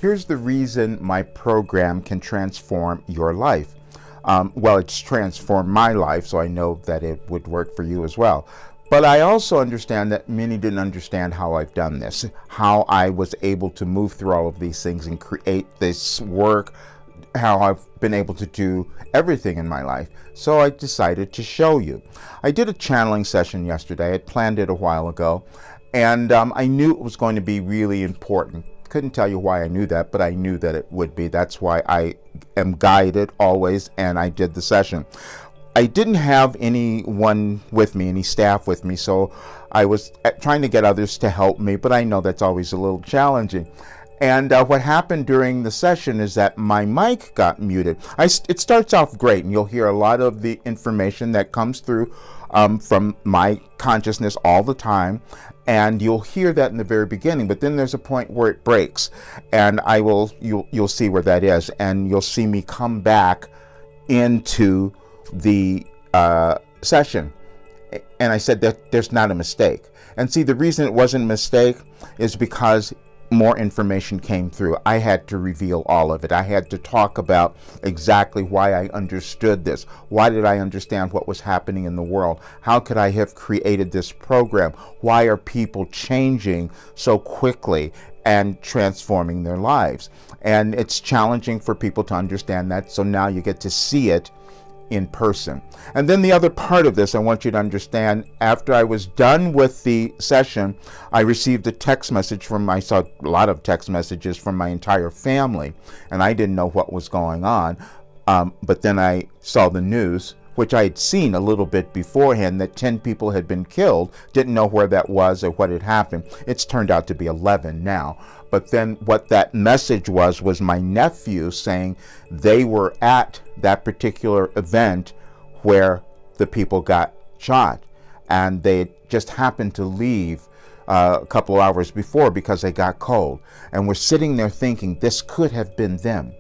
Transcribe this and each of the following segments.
here's the reason my program can transform your life. Well, it's transformed my life, so I know that it would work for you as well. But I also understand that many didn't understand how I've done this, how I was able to move through all of these things and create this work, how I've been able to do everything in my life. So I decided to show you. I did a channeling session yesterday. I had planned it a while ago, and I knew it was going to be really important. Couldn't tell you why I knew that, but I knew that it would be. That's why I am guided always, and I did the session. I didn't have anyone with me, any staff with me, so I was trying to get others to help me, but I know that's always a little challenging. And what happened during the session is that my mic got muted. It starts off great, and you'll hear a lot of the information that comes through from my consciousness all the time, and you'll hear that in the very beginning. But then there's a point where it breaks, and you'll see where that is, and you'll see me come back into the session. And I said that there's not a mistake. And see, the reason it wasn't a mistake is because more information came through. I had to reveal all of it. I had to talk about exactly why I understood this. Why did I understand what was happening in the world? How could I have created this program? Why are people changing so quickly and transforming their lives? And it's challenging for people to understand that. So now you get to see it in person. And then the other part of this, I want you to understand, after I was done with the session, I received a text message I saw a lot of text messages from my entire family, and I didn't know what was going on. But then I saw the news, which I had seen a little bit beforehand, that 10 people had been killed. Didn't know where that was or what had happened. It's turned out to be 11 now. But then what that message was my nephew saying they were at that particular event where the people got shot, and they just happened to leave a couple hours before because they got cold. And we're sitting there thinking this could have been them.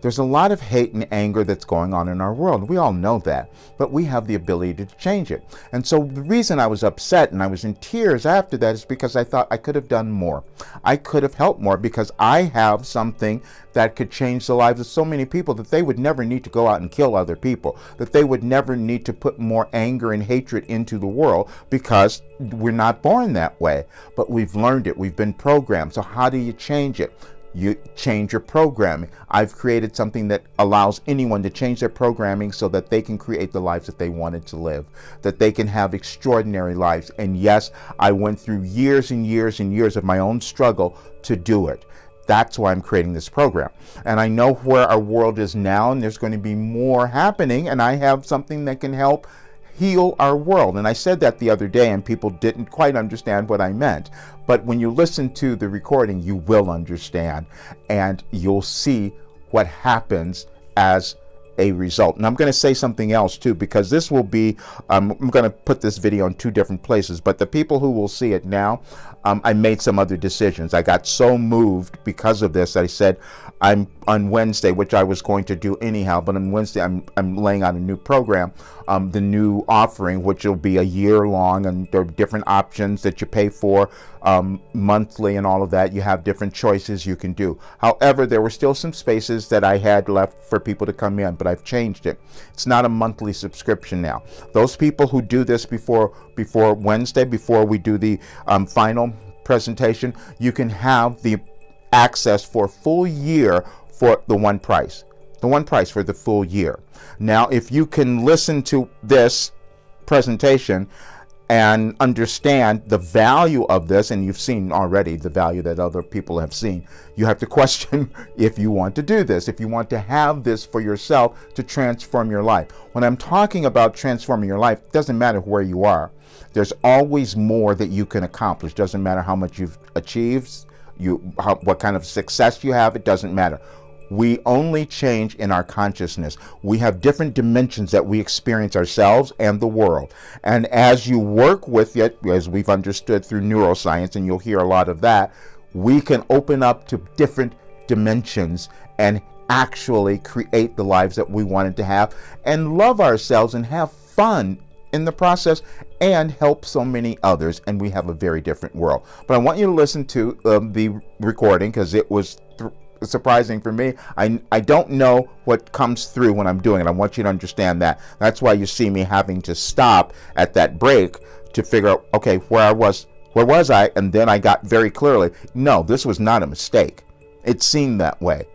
There's a lot of hate and anger that's going on in our world. We all know that, but we have the ability to change it. And so the reason I was upset and I was in tears after that is because I thought I could have done more. I could have helped more, because I have something that could change the lives of so many people that they would never need to go out and kill other people, that they would never need to put more anger and hatred into the world, because we're not born that way. But we've learned it. We've been programmed. So how do you change it? You change your programming. I've created something that allows anyone to change their programming so that they can create the lives that they wanted to live, that they can have extraordinary lives. And yes, I went through years and years and years of my own struggle to do it. That's why I'm creating this program. And I know where our world is now, and there's going to be more happening, and I have something that can help heal our world. And I said that the other day, and people didn't quite understand what I meant. But when you listen to the recording, you will understand, and you'll see what happens as a result. And I'm going to say something else too, because this will be, I'm going to put this video in 2 different places, but the people who will see it now, I made some other decisions. I got so moved because of this. I said, I'm on Wednesday, which I was going to do anyhow, but on Wednesday, I'm laying out a new program, the new offering, which will be a year long, and there are different options that you pay for monthly and all of that. You have different choices you can do. However, there were still some spaces that I had left for people to come in, but I've changed it. It's not a monthly subscription now. Those people who do this before Wednesday, before we do the final presentation, you can have the access for a full year for the one price for the full year. Now, if you can listen to this presentation and understand the value of this, and you've seen already the value that other people have seen, you have to question if you want to do this, if you want to have this for yourself to transform your life. When I'm talking about transforming your life, it doesn't matter where you are. There's always more that you can accomplish. Doesn't matter how much you've achieved, what kind of success you have, it doesn't matter. We only change in our consciousness. We have different dimensions that we experience ourselves and the world. And as you work with it, as we've understood through neuroscience, and you'll hear a lot of that, we can open up to different dimensions and actually create the lives that we wanted to have, and love ourselves and have fun in the process, and help so many others. And we have a very different world. But I want you to listen to the recording, because it was surprising for me. I don't know what comes through when I'm doing it. I want you to understand that. That's why you see me having to stop at that break to figure out, okay, where was I? And then I got very clearly, no, this was not a mistake. It seemed that way,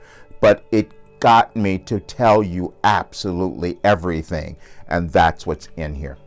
but it got me to tell you absolutely everything, and that's what's in here.